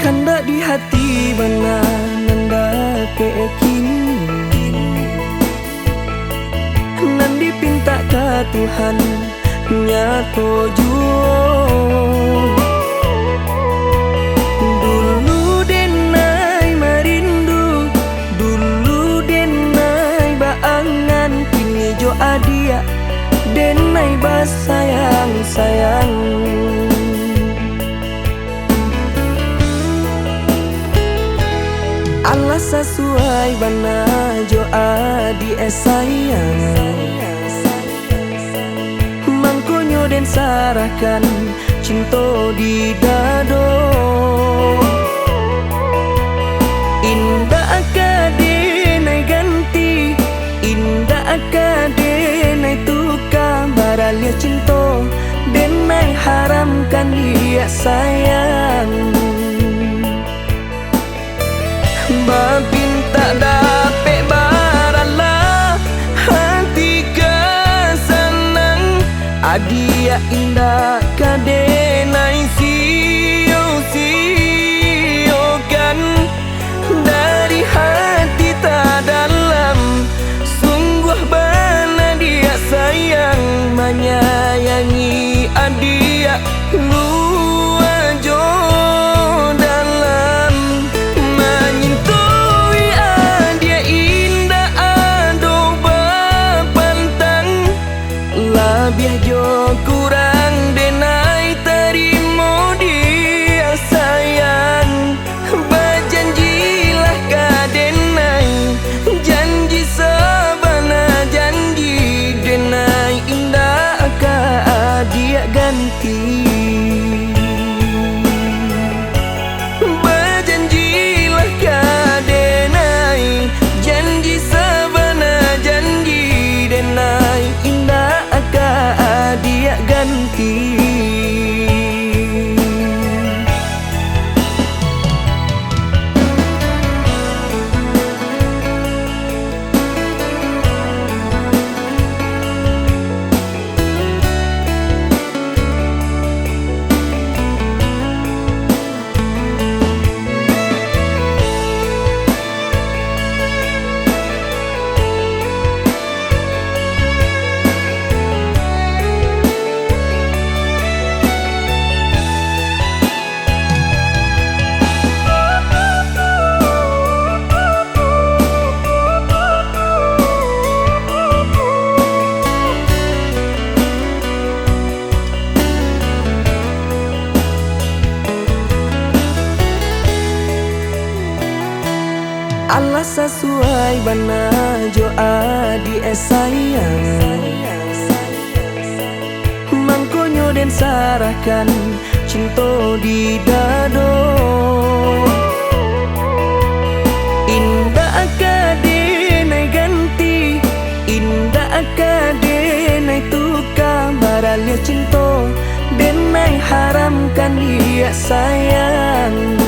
Kanda di hati bana nanda ke kini Nandi pinta ke Tuhan nyato juo Dulu denai marindu Dulu denai baangan Kini jo adia denai basayang-sayang Allah sesuai bana jo adi sayang Mangkonyo den sarahkan cinta di dado Indah akadenai ganti Indah akadenai tukar Baralia cinta denai haramkan dia sayang Babin tak dapat baralah hati kesenang Adia indah kadenai siokan Dari hati tak dalam Sungguh bana dia sayang Menyayangi adia luar jo Biar jo kurang denai terima dia sayang Berjanjilah kadenai Janji sabana janji denai Indah ka dia ganti Berjanjilah kadenai Janji sabana janji denai Indah dia ganti Allah sesuai bana jo adi sayang Mangkonyo den sarahkan cinta di dado Indah akadenai ganti Indah akadenai tukar Baralia cinta denai haramkan dia sayang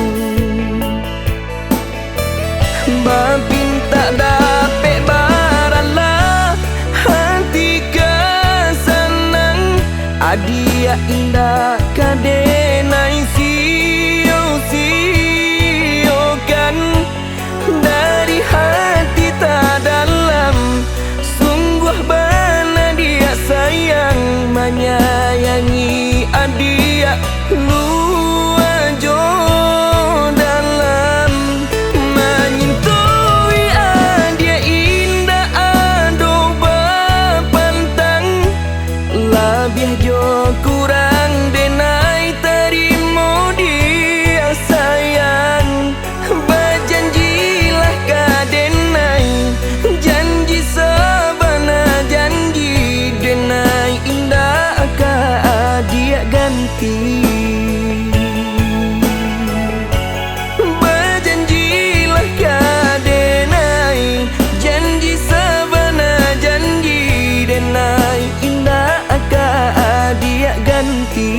Babin tak dapat baralah hati kesenang Adia indah kadenai siokan Dari hati tak dalam Sungguh bana dia sayang Menyayangi adia luar jo Biar jo kurang denai terima dia sayang Berjanjilah kadenai Janji sabana janji denai Indah ka dia ganti Berjanjilah kadenai Janji sabana janji denai Indah dia ganti